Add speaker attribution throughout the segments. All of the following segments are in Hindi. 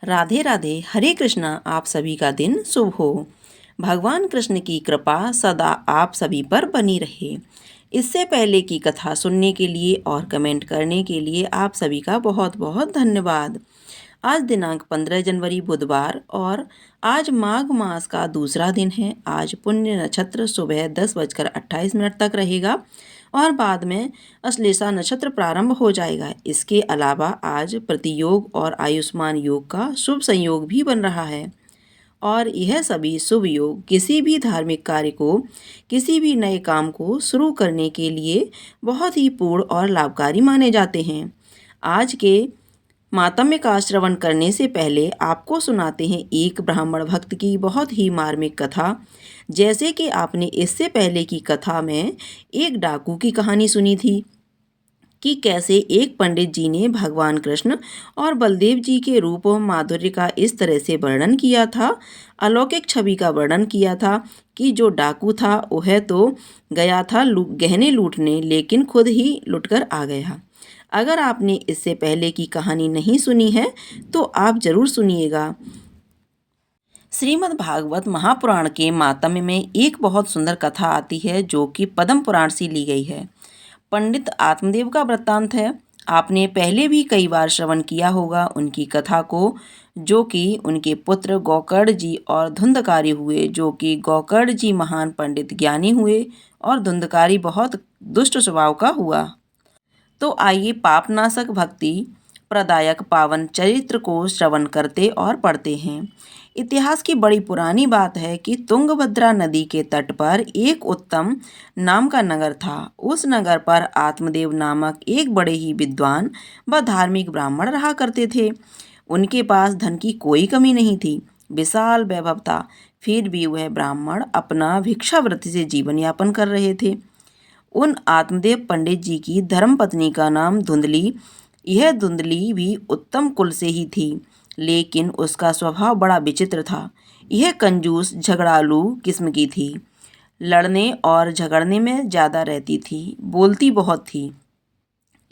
Speaker 1: राधे राधे। हरे कृष्णा। आप सभी का दिन शुभ हो। भगवान कृष्ण की कृपा सदा आप सभी पर बनी रहे। इससे पहले की कथा सुनने के लिए और कमेंट करने के लिए आप सभी का बहुत बहुत धन्यवाद। आज दिनांक 15 जनवरी बुधवार और आज माघ मास का दूसरा दिन है। आज पुण्य नक्षत्र सुबह 10:28 तक रहेगा और बाद में अश्लेषा नक्षत्र प्रारंभ हो जाएगा। इसके अलावा आज प्रतियोग और आयुष्मान योग का शुभ संयोग भी बन रहा है और यह सभी शुभ योग किसी भी धार्मिक कार्य को, किसी भी नए काम को शुरू करने के लिए बहुत ही पूर्ण और लाभकारी माने जाते हैं। आज के मातम्य का श्रवण करने से पहले आपको सुनाते हैं एक ब्राह्मण भक्त की बहुत ही मार्मिक कथा। जैसे कि आपने इससे पहले की कथा में एक डाकू की कहानी सुनी थी कि कैसे एक पंडित जी ने भगवान कृष्ण और बलदेव जी के रूप और माधुर्य का इस तरह से वर्णन किया था, अलौकिक छवि का वर्णन किया था कि जो डाकू था वह तो गया था गहने लूटने, लेकिन खुद ही लुटकर आ गया। अगर आपने इससे पहले की कहानी नहीं सुनी है तो आप जरूर सुनिएगा। श्रीमद् भागवत महापुराण के मातम्य में एक बहुत सुंदर कथा आती है जो कि पद्म पुराण से ली गई है। पंडित आत्मदेव का वृत्तांत है। आपने पहले भी कई बार श्रवण किया होगा उनकी कथा को, जो कि उनके पुत्र गोकर्ण जी और धुंधकारी हुए, जो कि गोकर्ण जी महान पंडित ज्ञानी हुए और धुंधकारी बहुत दुष्ट स्वभाव का हुआ। तो आइए पापनाशक भक्ति प्रदायक पावन चरित्र को श्रवण करते और पढ़ते हैं। इतिहास की बड़ी पुरानी बात है कि तुंगभद्रा नदी के तट पर एक उत्तम नाम का नगर था। उस नगर पर आत्मदेव नामक एक बड़े ही विद्वान व धार्मिक ब्राह्मण रहा करते थे। उनके पास धन की कोई कमी नहीं थी, विशाल वैभव था। फिर भी वह ब्राह्मण अपना भिक्षावृत्ति से जीवन यापन कर रहे थे। उन आत्मदेव पंडित जी की धर्मपत्नी का नाम धुंधली। यह धुंधली भी उत्तम कुल से ही थी, लेकिन उसका स्वभाव बड़ा विचित्र था। यह कंजूस झगड़ालू किस्म की थी, लड़ने और झगड़ने में ज़्यादा रहती थी, बोलती बहुत थी।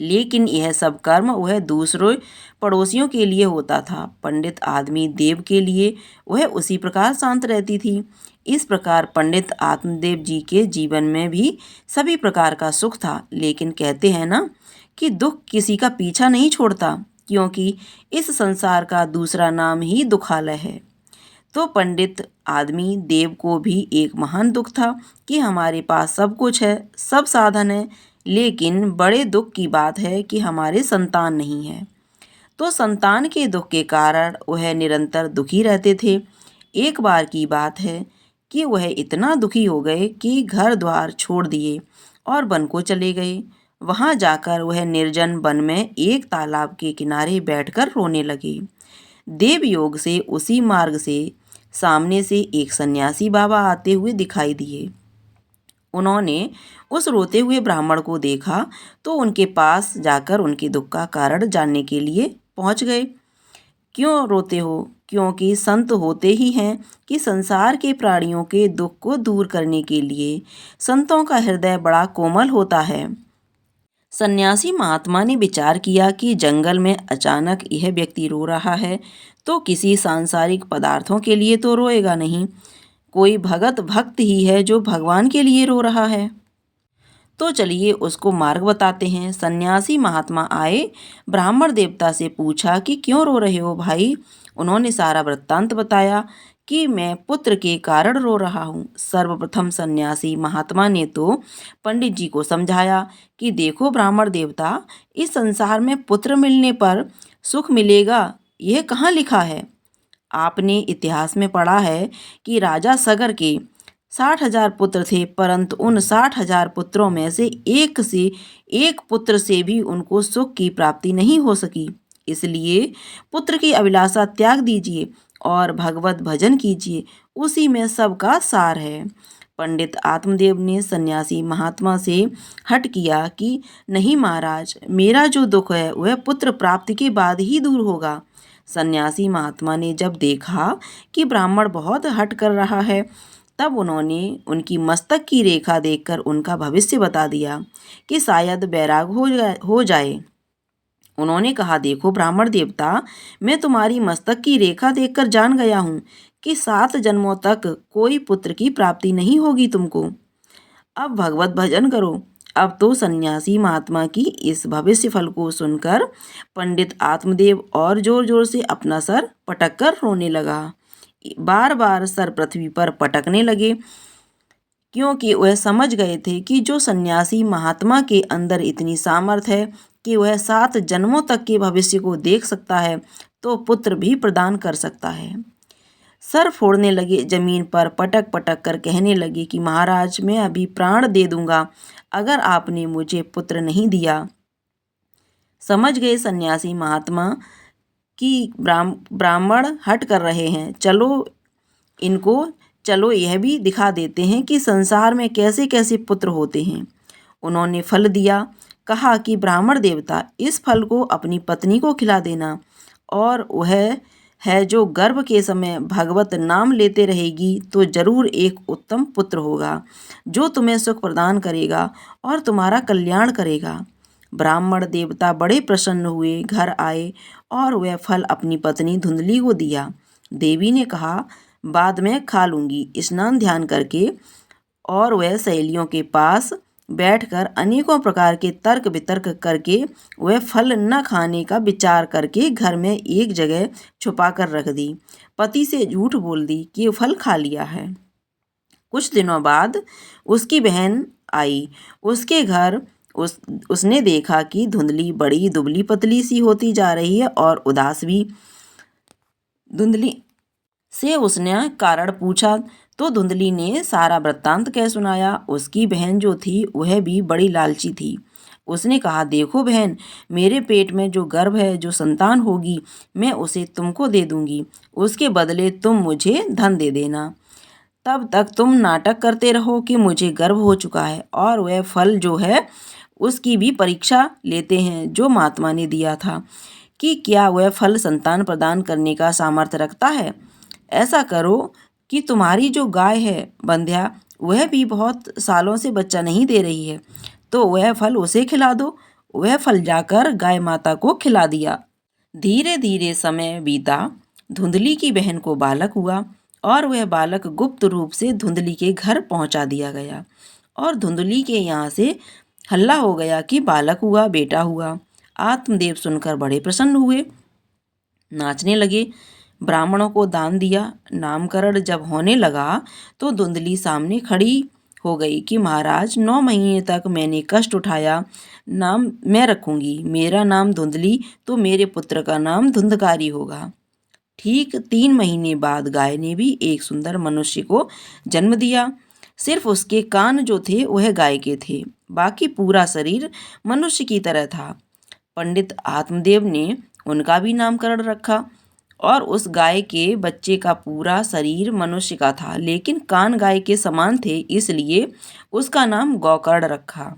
Speaker 1: लेकिन यह सब कर्म वह दूसरों पड़ोसियों के लिए होता था। पंडित आदमी देव के लिए वह उसी प्रकार शांत रहती थी। इस प्रकार पंडित आत्मदेव जी के जीवन में भी सभी प्रकार का सुख था। लेकिन कहते हैं ना कि दुख किसी का पीछा नहीं छोड़ता, क्योंकि इस संसार का दूसरा नाम ही दुखालय है। तो पंडित आदमी देव को भी एक महान दुख था कि हमारे पास सब कुछ है, सब साधन है, लेकिन बड़े दुख की बात है कि हमारे संतान नहीं है। तो संतान के दुख के कारण वह निरंतर दुखी रहते थे। एक बार की बात है कि वह इतना दुखी हो गए कि घर द्वार छोड़ दिए और वन को चले गए। वहां जाकर वह निर्जन वन में एक तालाब के किनारे बैठकर रोने लगे। देव योग से उसी मार्ग से सामने से एक सन्यासी बाबा आते हुए दिखाई दिए। उन्होंने उस रोते हुए ब्राह्मण को देखा तो उनके पास जाकर उनके दुख का कारण जानने के लिए पहुंच गए। क्यों रोते हो? क्योंकि संत होते ही हैं कि संसार के प्राणियों के दुख को दूर करने के लिए। संतों का हृदय बड़ा कोमल होता है। सन्यासी महात्मा ने विचार किया कि जंगल में अचानक यह व्यक्ति रो रहा है तो किसी सांसारिक पदार्थों के लिए तो रोएगा नहीं, कोई भगत भक्त ही है जो भगवान के लिए रो रहा है। तो चलिए उसको मार्ग बताते हैं। सन्यासी महात्मा आए, ब्राह्मण देवता से पूछा कि क्यों रो रहे हो भाई। उन्होंने सारा वृत्तांत बताया कि मैं पुत्र के कारण रो रहा हूँ। सर्वप्रथम सन्यासी महात्मा ने तो पंडित जी को समझाया कि देखो ब्राह्मण देवता, इस संसार में पुत्र मिलने पर सुख मिलेगा, यह कहाँ लिखा है। आपने इतिहास में पढ़ा है कि राजा सगर के 60,000 पुत्र थे, परंतु उन 60,000 पुत्रों में से एक पुत्र से भी उनको सुख की प्राप्ति नहीं हो सकी। इसलिए पुत्र की अभिलाषा त्याग दीजिए और भगवत भजन कीजिए, उसी में सबका सार है। पंडित आत्मदेव ने सन्यासी महात्मा से हट किया कि नहीं महाराज, मेरा जो दुख है वह पुत्र प्राप्ति के बाद ही दूर होगा। सन्यासी महात्मा ने जब देखा कि ब्राह्मण बहुत हट कर रहा है, तब उन्होंने उनकी मस्तक की रेखा देखकर उनका भविष्य बता दिया कि शायद बैराग हो जाए। उन्होंने कहा, देखो ब्राह्मण देवता, मैं तुम्हारी मस्तक की रेखा देखकर जान गया हूँ कि 7 जन्मों तक कोई पुत्र की प्राप्ति नहीं होगी तुमको। अब भगवत भजन करो। अब तो सन्यासी महात्मा की इस भविष्य फल को सुनकर पंडित आत्मदेव और जोर जोर से अपना सर पटक कर रोने लगा। बार बार सर पृथ्वी पर पटकने लगे, क्योंकि वह समझ गए थे कि जो सन्यासी महात्मा के अंदर इतनी सामर्थ्य है कि वह 7 जन्मों तक के भविष्य को देख सकता है, तो पुत्र भी प्रदान कर सकता है। सर फोड़ने लगे, जमीन पर पटक पटक कर कहने लगे कि महाराज, मैं अभी प्राण दे दूंगा अगर आपने मुझे पुत्र नहीं दिया। समझ गए सन्यासी महात्मा कि ब्राह्मण हट कर रहे हैं, चलो यह भी दिखा देते हैं कि संसार में कैसे कैसे पुत्र होते हैं। उन्होंने फल दिया, कहा कि ब्राह्मण देवता, इस फल को अपनी पत्नी को खिला देना, और वह है जो गर्भ के समय भगवत नाम लेते रहेगी तो जरूर एक उत्तम पुत्र होगा, जो तुम्हें सुख प्रदान करेगा और तुम्हारा कल्याण करेगा। ब्राह्मण देवता बड़े प्रसन्न हुए, घर आए और वह फल अपनी पत्नी धुंधली को दिया। देवी ने कहा, बाद में खा लूंगी, स्नान ध्यान करके। और वह सहेलियों के पास बैठकर अनेकों प्रकार के तर्क वितर्क करके वह फल न खाने का विचार करके घर में एक जगह छुपा कर रख दी। पति से झूठ बोल दी कि फल खा लिया है। कुछ दिनों बाद उसकी बहन आई। उसके घर उसने देखा कि धुंधली बड़ी दुबली पतली सी होती जा रही है और उदास भी। धुंधली से उसने कारण पूछा तो धुंधली ने सारा वृत्तांत कह सुनाया। उसकी बहन जो थी वह भी बड़ी लालची थी। उसने कहा, देखो बहन, मेरे पेट में जो गर्भ है, जो संतान होगी, मैं उसे तुमको दे दूंगी, उसके बदले तुम मुझे धन दे देना। तब तक तुम नाटक करते रहो कि मुझे गर्भ हो चुका है, और वह फल जो है उसकी भी परीक्षा लेते हैं जो महात्मा ने दिया था कि क्या वह फल संतान प्रदान करने का सामर्थ्य रखता है। ऐसा करो कि तुम्हारी जो गाय है बंध्या, वह भी बहुत सालों से बच्चा नहीं दे रही है, तो वह फल उसे खिला दो। वह फल जाकर गाय माता को खिला दिया। धीरे धीरे समय बीता। धुंधली की बहन को बालक हुआ और वह बालक गुप्त रूप से धुंधली के घर पहुंचा दिया गया, और धुंधली के यहाँ से हल्ला हो गया कि बालक हुआ, बेटा हुआ। आत्मदेव सुनकर बड़े प्रसन्न हुए, नाचने लगे, ब्राह्मणों को दान दिया। नामकरण जब होने लगा तो धुंधली सामने खड़ी हो गई कि महाराज, 9 महीने तक मैंने कष्ट उठाया, नाम मैं रखूंगी, मेरा नाम धुंधली तो मेरे पुत्र का नाम धुंधकारी होगा। ठीक 3 महीने बाद गाय ने भी एक सुंदर मनुष्य को जन्म दिया। सिर्फ उसके कान जो थे वह गाय के थे, बाकी पूरा शरीर मनुष्य की तरह था। पंडित आत्मदेव ने उनका भी नामकरण रखा, और उस गाय के बच्चे का पूरा शरीर मनुष्य का था, लेकिन कान गाय के समान थे, इसलिए उसका नाम गोकर्ण रखा।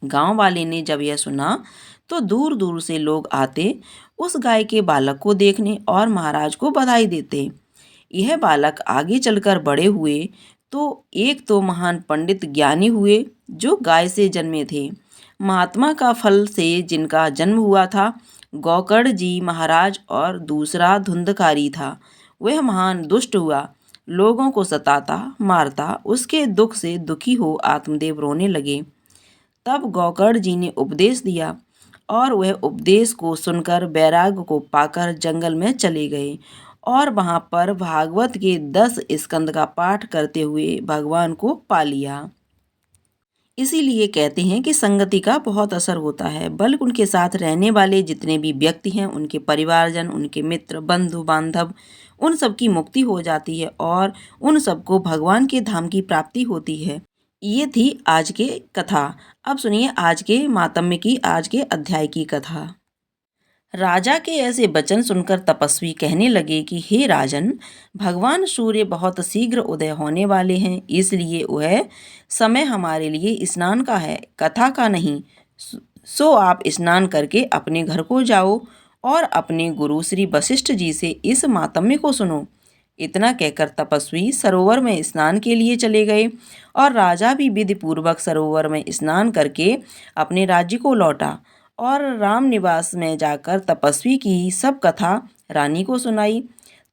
Speaker 1: गांव वाले ने जब यह सुना तो दूर दूर से लोग आते उस गाय के बालक को देखने और महाराज को बधाई देते। यह बालक आगे चलकर बड़े हुए तो एक तो महान पंडित ज्ञानी हुए जो गाय से जन्मे थे। महात्मा का फल से जिनका जन्म हुआ था गोकर्ण जी महाराज, और दूसरा धुंधकारी था, वह महान दुष्ट हुआ, लोगों को सताता मारता। उसके दुख से दुखी हो आत्मदेव रोने लगे। तब गोकर्ण जी ने उपदेश दिया, और वह उपदेश को सुनकर वैराग्य को पाकर जंगल में चले गए, और वहां पर भागवत के 10 स्कंद का पाठ करते हुए भगवान को पा लिया। इसीलिए कहते हैं कि संगति का बहुत असर होता है, बल्कि उनके साथ रहने वाले जितने भी व्यक्ति हैं, उनके परिवारजन, उनके मित्र, बंधु बांधव, उन सब की मुक्ति हो जाती है और उन सबको भगवान के धाम की प्राप्ति होती है। ये थी आज की कथा। अब सुनिए आज के मातम्य की, आज के अध्याय की कथा। राजा के ऐसे वचन सुनकर तपस्वी कहने लगे कि हे राजन, भगवान सूर्य बहुत शीघ्र उदय होने वाले हैं, इसलिए वह समय हमारे लिए स्नान का है, कथा का नहीं। सो आप स्नान करके अपने घर को जाओ और अपने गुरु श्री वशिष्ठ जी से इस मातम्य को सुनो। इतना कहकर तपस्वी सरोवर में स्नान के लिए चले गए, और राजा भी विधि पूर्वक सरोवर में स्नान करके अपने राज्य को लौटा और राम निवास में जाकर तपस्वी की सब कथा रानी को सुनाई।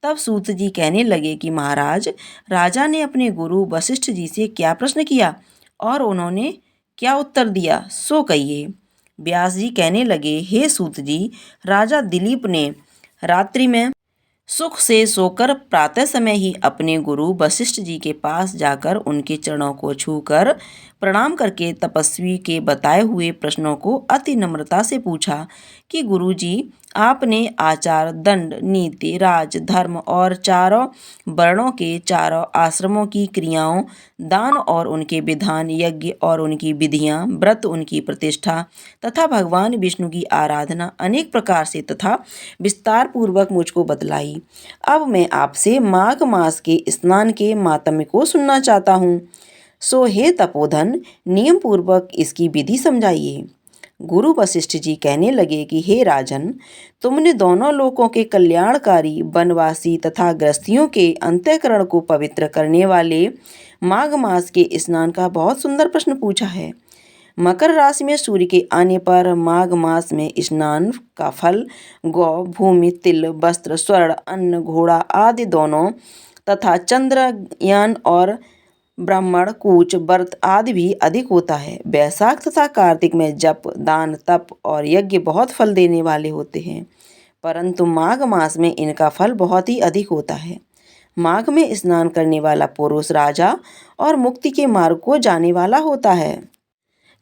Speaker 1: तब सूत जी कहने लगे कि महाराज, राजा ने अपने गुरु वशिष्ठ जी से क्या प्रश्न किया और उन्होंने क्या उत्तर दिया, सो कहिए। व्यास जी कहने लगे, हे सूत जी, राजा दिलीप ने रात्रि में सुख से सोकर प्रातः समय ही अपने गुरु वशिष्ठ जी के पास जाकर उनके चरणों को छूकर प्रणाम करके तपस्वी के बताए हुए प्रश्नों को अति नम्रता से पूछा कि गुरु जी, आपने आचार, दंड, नीति, राज, धर्म और चारों वर्णों के चारों आश्रमों की क्रियाओं, दान और उनके विधान, यज्ञ और उनकी विधियां, व्रत, उनकी प्रतिष्ठा तथा भगवान विष्णु की आराधना अनेक प्रकार से तथा विस्तार पूर्वक मुझको बतलाई। अब मैं आपसे माघ मास के स्नान के मातम्य को सुनना चाहता हूँ। सो हे तपोधन, नियम पूर्वक इसकी विधि समझाइए। गुरु वशिष्ठ जी कहने लगे कि हे राजन, तुमने दोनों लोकों के कल्याणकारी, वनवासी तथा गृहस्थियों के अंतःकरण को पवित्र करने वाले माघ मास के स्नान का बहुत सुंदर प्रश्न पूछा है। मकर राशि में सूर्य के आने पर माघ मास में स्नान का फल गौ, भूमि, तिल, वस्त्र, स्वर्ण, अन्न, घोड़ा आदि दोनों तथा चंद्रयान और ब्राह्मण, कूच, व्रत आदि भी अधिक होता है। वैशाख तथा कार्तिक में जप, दान, तप और यज्ञ बहुत फल देने वाले होते हैं, परंतु माघ मास में इनका फल बहुत ही अधिक होता है। माघ में स्नान करने वाला पुरुष राजा और मुक्ति के मार्ग को जाने वाला होता है।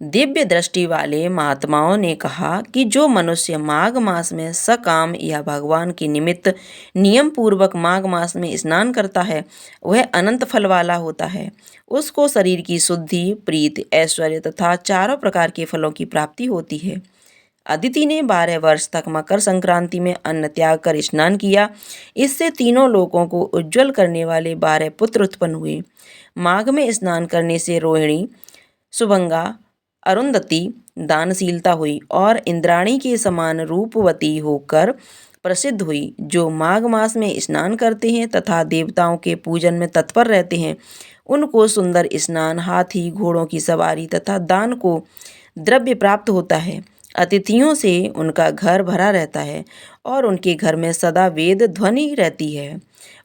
Speaker 1: दिव्य दृष्टि वाले महात्माओं ने कहा कि जो मनुष्य माघ मास में सकाम या भगवान के निमित्त नियम पूर्वक माघ मास में स्नान करता है, वह अनंत फल वाला होता है। उसको शरीर की शुद्धि, प्रीति, ऐश्वर्य तथा चारों प्रकार के फलों की प्राप्ति होती है। अदिति ने 12 वर्ष तक मकर संक्रांति में अन्न त्याग कर स्नान किया। इससे तीनों लोकों को उज्जवल करने वाले 12 पुत्र उत्पन्न हुए। माघ में स्नान करने से रोहिणी, सुभंगा, अरुंधति दानशीलता हुई और इंद्राणी के समान रूपवती होकर प्रसिद्ध हुई। जो माघ मास में स्नान करते हैं तथा देवताओं के पूजन में तत्पर रहते हैं, उनको सुंदर स्नान, हाथी, घोड़ों की सवारी तथा दान को द्रव्य प्राप्त होता है। अतिथियों से उनका घर भरा रहता है और उनके घर में सदा वेद ध्वनि रहती है।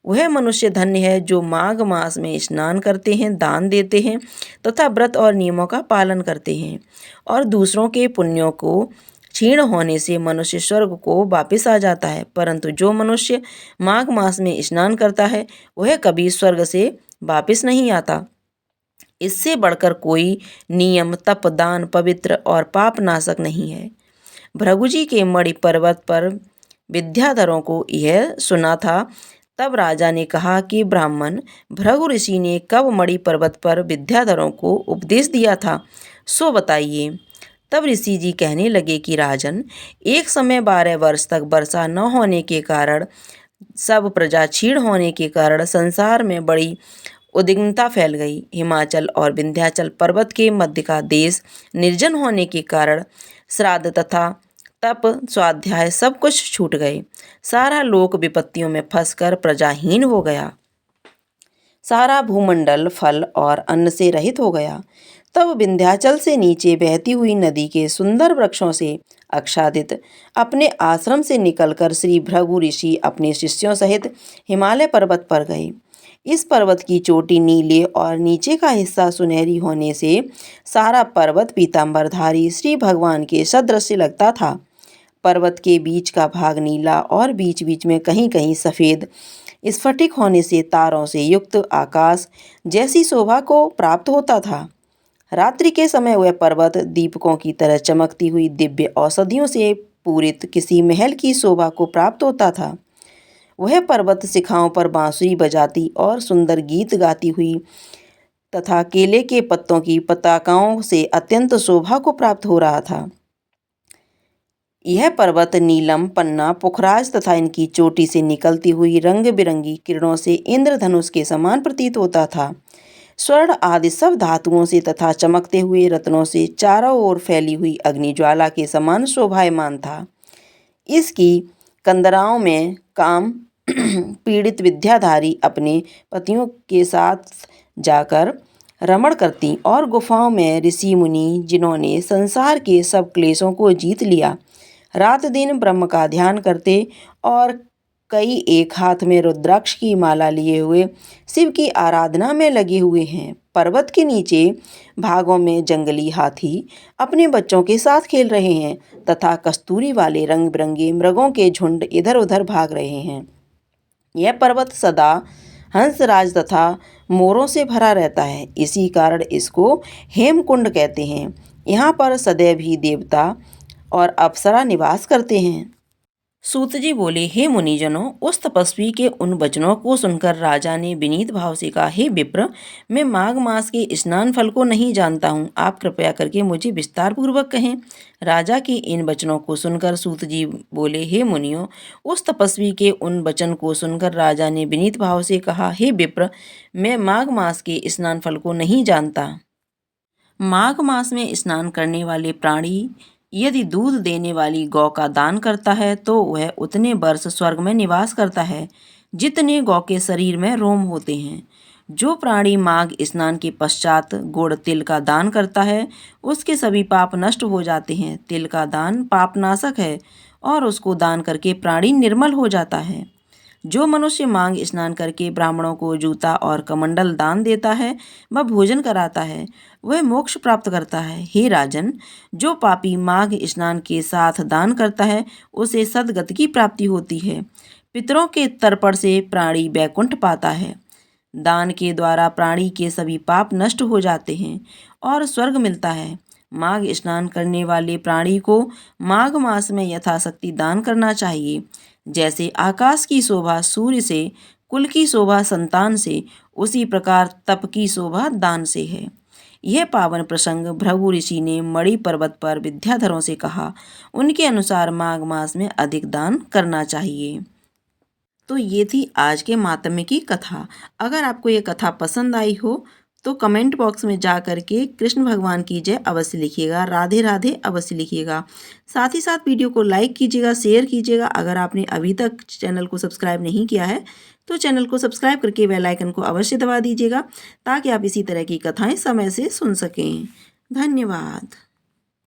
Speaker 1: वह मनुष्य धन्य है जो माघ मास में स्नान करते हैं, दान देते हैं तथा व्रत और नियमों का पालन करते हैं। और दूसरों के पुण्यों को क्षीण होने से मनुष्य स्वर्ग को वापस आ जाता है, परंतु जो मनुष्य माघ मास में स्नान करता है, वह कभी स्वर्ग से वापस नहीं आता। इससे बढ़कर कोई नियम, तप, दान, पवित्र और पाप नाशक नहीं है। भृगु जी के मणि पर्वत पर विद्याधरों को यह सुना था। तब राजा ने कहा कि ब्राह्मण, भृगु ऋषि ने कब मणि पर्वत पर विद्याधरों को उपदेश दिया था, सो बताइए। तब ऋषि जी कहने लगे कि राजन, एक समय 12 वर्ष तक वर्षा न होने के कारण, सब प्रजा क्षीण होने के कारण संसार में बड़ी उद्विग्नता फैल गई। हिमाचल और विंध्याचल पर्वत के मध्य का देश निर्जन होने के कारण श्राद्ध तथा तप, स्वाध्याय सब कुछ छूट गए। सारा लोक विपत्तियों में फंसकर प्रजाहीन हो गया। सारा भूमंडल फल और अन्न से रहित हो गया। तब विंध्याचल से नीचे बहती हुई नदी के सुंदर वृक्षों से आच्छादित अपने आश्रम से निकलकर श्री भृगु ऋषि अपने शिष्यों सहित हिमालय पर्वत पर गए। इस पर्वत की चोटी नीले और नीचे का हिस्सा सुनहरी होने से सारा पर्वत पीतांबरधारी श्री भगवान के सदृश लगता था। पर्वत के बीच का भाग नीला और बीच बीच में कहीं कहीं सफ़ेद स्फटिक होने से तारों से युक्त आकाश जैसी शोभा को प्राप्त होता था। रात्रि के समय वह पर्वत दीपकों की तरह चमकती हुई दिव्य औषधियों से पूरित किसी महल की शोभा को प्राप्त होता था। वह पर्वत शिखाओं पर बांसुरी बजाती और सुंदर गीत गाती हुई तथा केले के पत्तों की पताकाओं से अत्यंत शोभा को प्राप्त हो रहा था। यह पर्वत नीलम, पन्ना, पुखराज तथा इनकी चोटी से निकलती हुई रंग बिरंगी किरणों से इंद्रधनुष के समान प्रतीत होता था। स्वर्ण आदि सब धातुओं से तथा चमकते हुए रत्नों से चारों ओर फैली हुई अग्निज्वाला के समान शोभायमान था। इसकी कंदराओं में काम पीड़ित विद्याधारी अपने पतियों के साथ जाकर रमण करती और गुफाओं में ऋषि मुनि जिन्होंने संसार के सब क्लेशों को जीत लिया, रात दिन ब्रह्म का ध्यान करते और कई एक हाथ में रुद्राक्ष की माला लिए हुए शिव की आराधना में लगे हुए हैं। पर्वत के नीचे भागों में जंगली हाथी अपने बच्चों के साथ खेल रहे हैं तथा कस्तूरी वाले रंग बिरंगे मृगों के झुंड इधर उधर भाग रहे हैं। यह पर्वत सदा हंसराज तथा मोरों से भरा रहता है, इसी कारण इसको हेमकुंड कहते हैं। यहाँ पर सदैव ही देवता और अप्सरा निवास करते हैं। सूत जी बोले, हे मुनिजनों, उस तपस्वी के उन वचनों को सुनकर राजा ने विनीत भाव से कहा, हे विप्र, मैं माघ मास के स्नान फल को नहीं जानता हूँ, आप कृपया करके मुझे विस्तार पूर्वक कहें। राजा के इन वचनों को सुनकर सूत जी बोले, हे मुनियों, उस तपस्वी के उन वचन को सुनकर राजा ने विनीत भाव से कहा, हे विप्र, मैं माघ मास के स्नान फल को नहीं जानता। माघ मास में स्नान करने वाले प्राणी यदि दूध देने वाली गौ का दान करता है तो वह उतने वर्ष स्वर्ग में निवास करता है जितने गौ के शरीर में रोम होते हैं। जो प्राणी माघ स्नान के पश्चात गुड़ तिल का दान करता है उसके सभी पाप नष्ट हो जाते हैं। तिल का दान पापनाशक है और उसको दान करके प्राणी निर्मल हो जाता है। जो मनुष्य माघ स्नान करके ब्राह्मणों को जूता और कमंडल दान देता है व भोजन कराता है वह मोक्ष प्राप्त करता है। हे राजन, जो पापी माघ स्नान के साथ दान करता है उसे सद्गति की प्राप्ति होती है। पितरों के तर्पण से प्राणी वैकुंठ पाता है। दान के द्वारा प्राणी के सभी पाप नष्ट हो जाते हैं और स्वर्ग मिलता है। माघ स्नान करने वाले प्राणी को माघ मास में यथाशक्ति दान करना चाहिए। जैसे आकाश की शोभा सूर्य से, कुल की शोभा संतान से, उसी प्रकार तप की शोभा दान से है। यह पावन प्रसंग भृगु ऋषि ने मणि पर्वत पर विद्याधरों से कहा। उनके अनुसार माघ मास में अधिक दान करना चाहिए। तो ये थी आज के मातम्य की कथा। अगर आपको ये कथा पसंद आई हो तो कमेंट बॉक्स में जा कर के कृष्ण भगवान की जय अवश्य लिखिएगा, राधे राधे अवश्य लिखिएगा। साथ ही साथ वीडियो को लाइक कीजिएगा, शेयर कीजिएगा। अगर आपने अभी तक चैनल को सब्सक्राइब नहीं किया है तो चैनल को सब्सक्राइब करके बेल आइकन को अवश्य दबा दीजिएगा ताकि आप इसी तरह की कथाएं समय से सुन सकें। धन्यवाद।